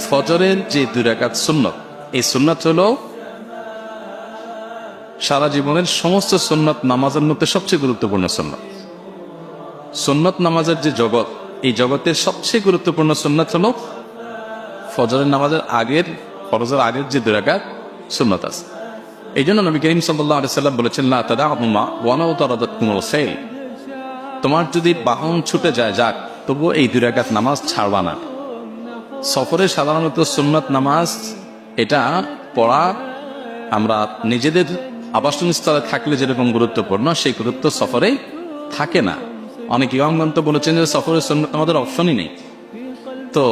ফজরের যে 2 রাকাত সুন্নত, এই সুন্নাত হলো সারা জীবনের সমস্ত সুন্নাত নামাজের মধ্যে সবচেয়ে গুরুত্বপূর্ণ সুন্নাত। সুন্নাত নামাজের যে জগৎ, এই জগতের সবচেয়ে গুরুত্বপূর্ণ সুন্নাত হলো ফজরের নামাজের আগের, ফরজের আগের যে 2 রাকাত সুন্নাত আছে। এই জন্য নবী করিম সাল্লাল্লাহু আলাইহি সাল্লাম বলেছেন, লা তাদাহুমা ওয়ালাউ তারাদাতকুমুল সাইল, তোমার যদি বাহন ছুটে যায় যাক, তবুও এই 2 রাকাত নামাজ ছাড়বা না। সফরে সাধারণত সুন্নাত নামাজ এটা পড়া আমরা নিজেদের আবাসস্থলে থাকলে যেরকম গুরুত্বপূর্ণ, সেই গুরুত্ব সফরে থাকে না। অনেক ইমামগণ তো বলেছেন যে সফরের সুন্নাত আমাদের অপশনই নেই। তো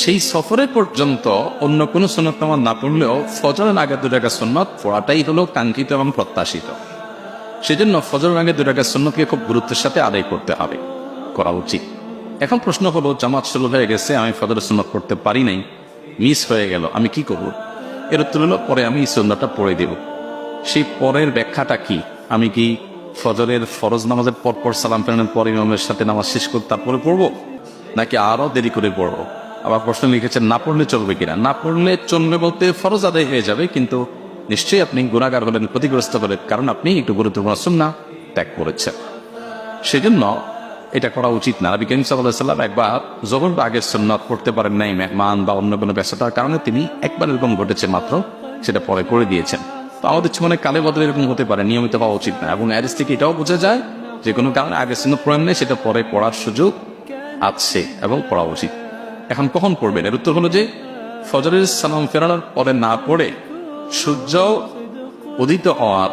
সেই সফরে পর্যন্ত অন্য কোনো সুন্নাত নামাজ না পড়লেও ফজরের আগে 2 রাকাত সুন্নাত পড়াটাই হলো কাঙ্ক্ষিত এবং প্রত্যাশিত। সেজন্য ফজরের আগে 2 রাকাত সুন্নাতকে খুব গুরুত্বের সাথে আদায় করতে হবে, করা উচিত। এখন প্রশ্ন হলো, জামাত শুরু হয়ে গেছে, আমি ফজরের সুন্নাত পড়তে পারি নাই, মিস হয়ে গেল, আমি কি করব? এর উত্তর হলো, পরে আমি এই সুন্নাতটা পড়ে দেব। সেই পরের ব্যাখ্যাটা কি? আমি কি ফজরের ফরজ নামাজের পর সালাম ফেরানোর পর ইমামের সাথে নামাজ শেষ করে তারপরে পড়বো, নাকি আরো দেরি করে পড়বো? আবার প্রশ্ন লিখেছেন, না পড়লে চলবে কিনা? না পড়লে চলবে বলতে ফরজ আদায় হয়ে যাবে, কিন্তু নিশ্চয়ই আপনি গুনাহগার হলেন, ক্ষতিগ্রস্ত হলেন, কারণ আপনি একটু গুরুত্বপূর্ণ সুন্নাহ ত্যাগ করেছেন। সেজন্য এটা করা উচিত না। নবী করিম সাল্লাল্লাহু আলাইহি ওয়াসাল্লাম একবার যখন আগের সুন্নাত পড়তে পারেন নাই, মেহমান বা অন্য কোনো ব্যস্ততার কারণে, তিনি একবার এরকম ঘটেছে মাত্র, সেটা পরে করে দিয়েছেন। তো আমাদের জীবনে কালে বদলে এরকম হতে পারে, নিয়মিত পাওয়া উচিত না। এবং এর থেকে এটাও বোঝা যায় যে কোনো কারণে আগের সুন্নাত পড়েন নেই, সেটা পরে পড়ার সুযোগ আছে এবং পড়া উচিত। এখন কখন পড়বেন? এর উত্তর হলো যে ফজরের সালাম ফেরানোর পরে না পড়ে সূর্য উদিত হওয়ার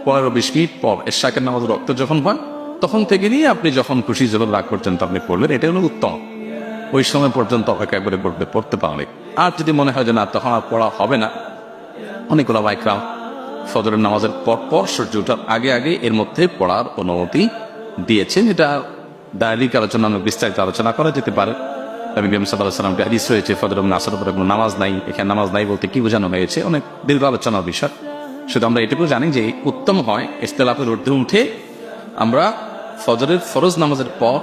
15-20 মিনিট পর এশাকের নামাজ রক্ত যখন হয়, তখন থেকে নিয়ে আপনি যখন খুশি যখন রাগ পর্যন্ত আপনি পড়বেন, এটা হলো উত্তম। ওই সময় পর্যন্ত অপেক্ষা করে পড়তে পারলে। আর যদি মনে হয় যে না, তখন আর পড়া হবে না, অনেক ওলামায়ে ফজরের নামাজের পর সূর্য ওঠার আগে এর মধ্যে পড়ার অনুমতি দিয়েছেন। এটা দায়িক আলোচনা, বিস্তারিত আলোচনা করা যেতে পারে। নবী করিম সাল্লাল্লাহু আলাইহি ওয়াসাল্লাম হাদিস রয়েছে, ফজর এবং আসরের পরে কোনো নামাজ নাই। এখানে নামাজ নাই বলতে কি বোঝানো হয়েছে, অনেক দীর্ঘ আলোচনার বিষয়। শুধু আমরা এটুকু জানি যে উত্তম হয় ইখতিলাফের ঊর্ধ্বে উঠে আমরা ফজরের ফরজ নামাজের পর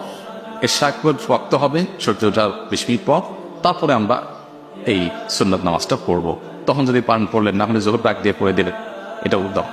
এশাক ওয়াক্ত হবে সূর্য ওঠার 20 মিনিট পর, তারপরে আমরা এই সুন্নাত নামাজটা পড়বো। তখন যদি পান পড়লেন, না হলে জোহর ডাক দিয়ে পড়ে দিলেন, এটা উত্তম।